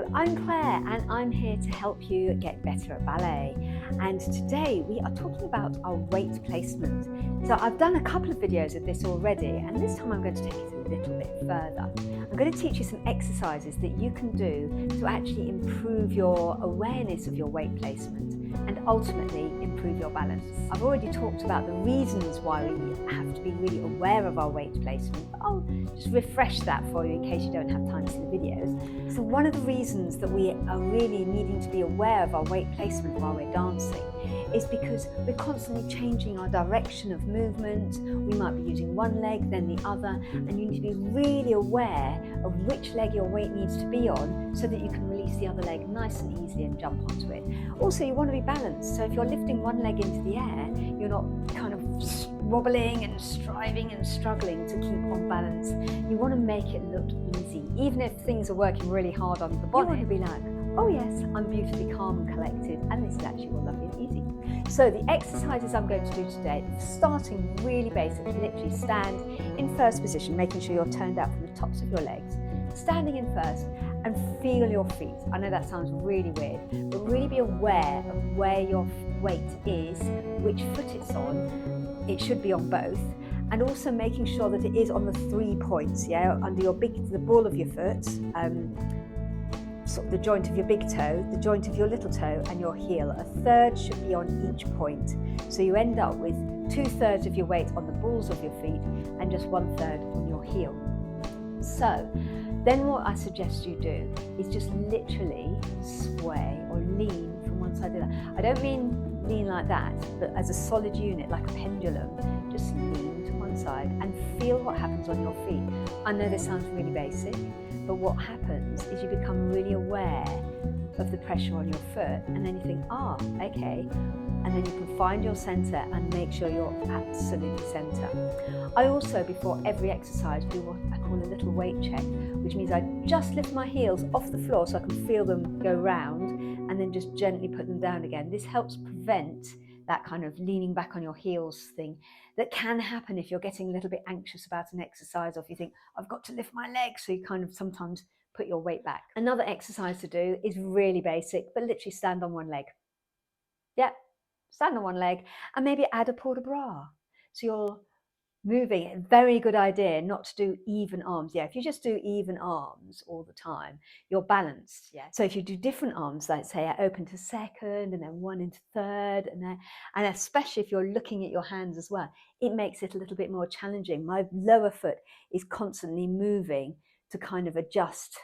Hello, I'm Claire and I'm here to help you get better at ballet. And today we are talking about our weight placement. So I've done a couple of videos of this already, and this time I'm going to take it a little bit further. I'm going to teach you some exercises that you can do to actually improve your awareness of your weight placement and ultimately improve your balance. I've already talked about the reasons why we have to be really aware of our weight placement, but I'll just refresh that for you in case you don't have time to see the videos. So one of the reasons that we are really needing to be aware of our weight placement while we're dancing is because we're constantly changing our direction of movement. We might be using one leg, then the other, and you need to be really aware of which leg your weight needs to be on so that you can release the other leg nice and easily and jump onto it. Also, you want to be balanced. So if you're lifting one leg into the air, you're not kind of wobbling and striving and struggling to keep on balance. You want to make it look easy. Even if things are working really hard on the body, you want to be like, oh yes, I'm beautifully calm and collected, and this is actually all lovely and easy. So the exercises I'm going to do today, starting really basic, literally stand in first position, making sure you're turned out from the tops of your legs, standing in first, and feel your feet. I know that sounds really weird, but really be aware of where your weight is, which foot it's on. It should be on both, and also making sure that it is on the 3 points, under the ball of your foot, sort of the joint of your big toe, the joint of your little toe, and your heel. A third should be on each point. So you end up with 2/3 of your weight on the balls of your feet and just 1/3 on your heel. So then what I suggest you do is just literally sway or lean from one side to the other. I don't mean lean like that, but as a solid unit, like a pendulum, just lean to one side and feel what happens on your feet. I know this sounds really basic, but what happens is you become really aware of the pressure on your foot, and then you think, okay, and then you can find your center and make sure you're absolutely center. I also, before every exercise, do what I call a little weight check, which means I just lift my heels off the floor so I can feel them go round, and then just gently put them down again. This helps prevent that kind of leaning back on your heels thing that can happen if you're getting a little bit anxious about an exercise, or if you think, I've got to lift my legs, so you kind of sometimes put your weight back. Another exercise to do is really basic, but literally stand on one leg. Stand on one leg and maybe add a port de bras. So you're moving. Very good idea not to do even arms. If you just do even arms all the time, you're balanced. So if you do different arms, like say open to second and then one into third, and especially if you're looking at your hands as well, it makes it a little bit more challenging. My lower foot is constantly moving to kind of adjust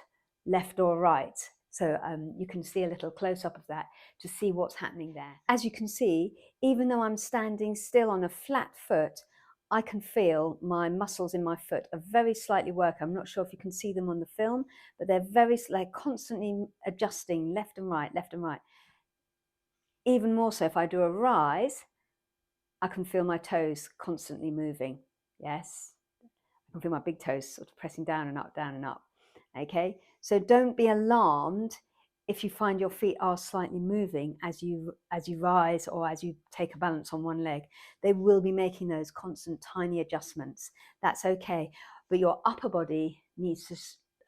left or right. So you can see a little close-up of that to see what's happening there. As you can see, even though I'm standing still on a flat foot, I can feel my muscles in my foot are very slightly working. I'm not sure if you can see them on the film, but they're constantly adjusting left and right, left and right. Even more so if I do a rise, I can feel my toes constantly moving. Yes, I can feel my big toes sort of pressing down and up, down and up. Okay, so don't be alarmed if you find your feet are slightly moving as you rise or as you take a balance on one leg. They will be making those constant tiny adjustments. That's okay, but your upper body needs to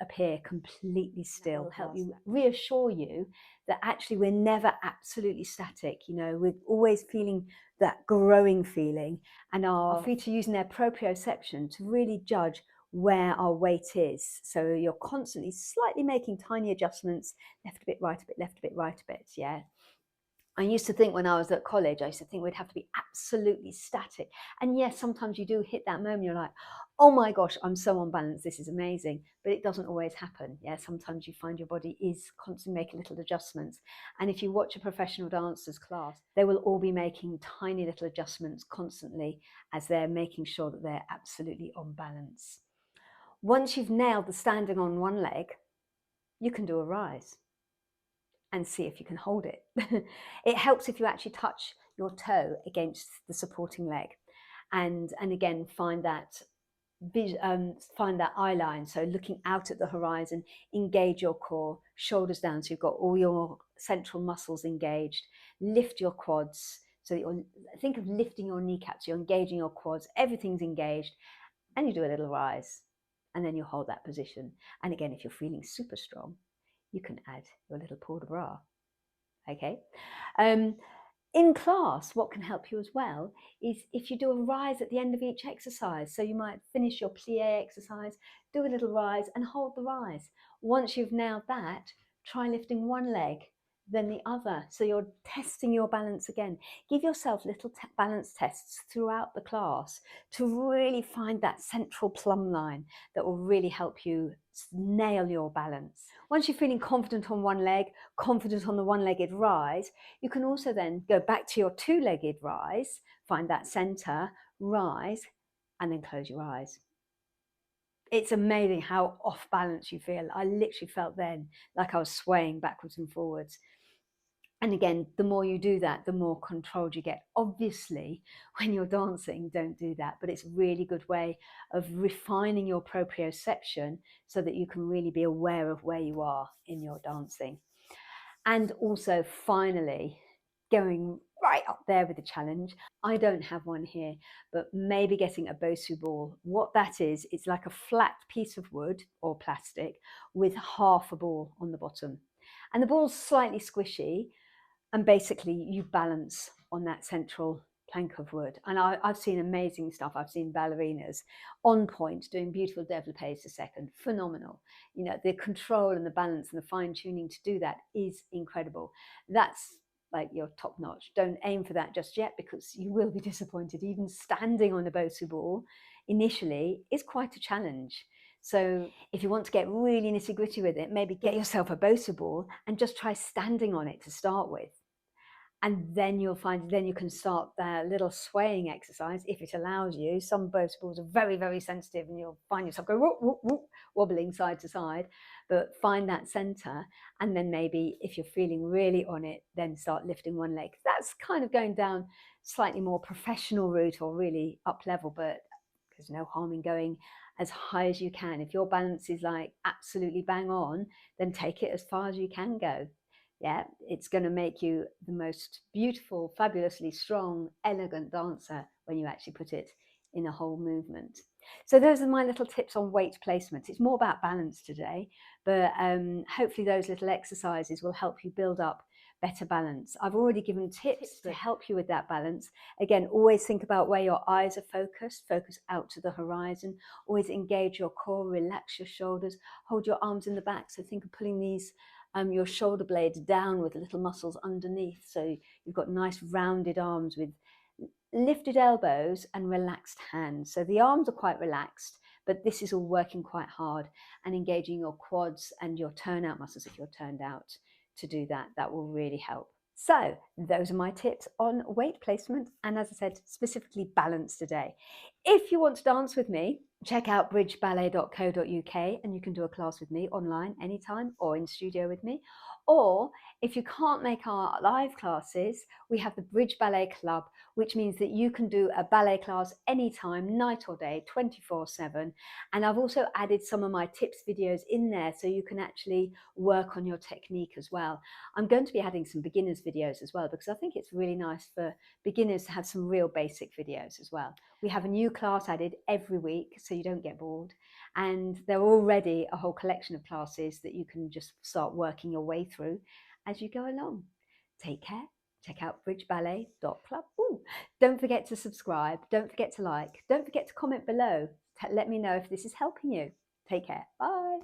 appear completely still. Help you, reassure you that actually we're never absolutely static. We're always feeling that growing feeling, and our feet are using their proprioception to really judge where our weight is. So you're constantly slightly making tiny adjustments, left a bit, right a bit, left a bit, right a bit. I used to think when I was at college, I used to think we'd have to be absolutely static. And yes, sometimes you do hit that moment, you're like, oh my gosh, I'm so unbalanced, this is amazing. But it doesn't always happen. Sometimes you find your body is constantly making little adjustments. And if you watch a professional dancer's class, they will all be making tiny little adjustments constantly as they're making sure that they're absolutely on balance. Once you've nailed the standing on one leg, you can do a rise and see if you can hold it. It helps if you actually touch your toe against the supporting leg, and again find that eye line. So looking out at the horizon, engage your core, shoulders down, so you've got all your central muscles engaged. Lift your quads, so that think of lifting your kneecaps. You're engaging your quads, everything's engaged, and you do a little rise. And then you hold that position. And again, if you're feeling super strong, you can add your little port de bras. Okay. In class, what can help you as well is if you do a rise at the end of each exercise. So you might finish your plie exercise, do a little rise and hold the rise. Once you've nailed that, try lifting one leg, then the other. So you're testing your balance again. Give yourself little balance tests throughout the class to really find that central plumb line that will really help you nail your balance. Once you're feeling confident on one leg, confident on the one-legged rise, you can also then go back to your two-legged rise, find that center, rise, and then close your eyes. It's amazing how off balance you feel. I literally felt then like I was swaying backwards and forwards. And again, the more you do that, the more controlled you get. Obviously, when you're dancing, don't do that, but it's a really good way of refining your proprioception so that you can really be aware of where you are in your dancing. And also, finally, going right up there with the challenge. I don't have one here, but maybe getting a Bosu ball. What that is, it's like a flat piece of wood or plastic with half a ball on the bottom. And the ball's slightly squishy, and basically you balance on that central plank of wood. And I've seen amazing stuff. I've seen ballerinas on point doing beautiful développés a second, phenomenal. You know, the control and the balance and the fine tuning to do that is incredible. That's like your top notch. Don't aim for that just yet because you will be disappointed. Even standing on a Bosu ball initially is quite a challenge. So if you want to get really nitty gritty with it, maybe get yourself a Bosu ball and just try standing on it to start with. And then you'll find, then you can start the little swaying exercise if it allows you. Some Bosu balls are very, very sensitive and you'll find yourself going whoop, whoop, whoop, wobbling side to side. But find that center, and then maybe if you're feeling really on it, then start lifting one leg. That's kind of going down slightly more professional route or really up level, but there's no harm in going as high as you can. If your balance is like absolutely bang on, then take it as far as you can go. Yeah, it's going to make you the most beautiful, fabulously strong, elegant dancer when you actually put it in a whole movement. So those are my little tips on weight placement. It's more about balance today, but hopefully those little exercises will help you build up better balance. I've already given tips to help you with that balance. Again, always think about where your eyes are focused, focus out to the horizon, always engage your core, relax your shoulders, hold your arms in the back. So think of pulling these your shoulder blades down with little muscles underneath. So you've got nice rounded arms with lifted elbows and relaxed hands. So the arms are quite relaxed, but this is all working quite hard and engaging your quads and your turnout muscles if you're turned out to do that. That will really help. So those are my tips on weight placement and, as I said, specifically balance today. If you want to dance with me, check out bridgeballet.co.uk and you can do a class with me online anytime or in studio with me. Or if you can't make our live classes, we have the Bridge Ballet Club, which means that you can do a ballet class anytime, night or day, 24/7. And I've also added some of my tips videos in there so you can actually work on your technique as well. I'm going to be adding some beginners videos as well because I think it's really nice for beginners to have some real basic videos as well. We have a new class added every week so you don't get bored, and there are already a whole collection of classes that you can just start working your way through as you go along. Take care. Check out bridgeballet.club. Don't forget to subscribe. Don't forget to like. Don't forget to comment below. Let me know if this is helping you. Take care. Bye.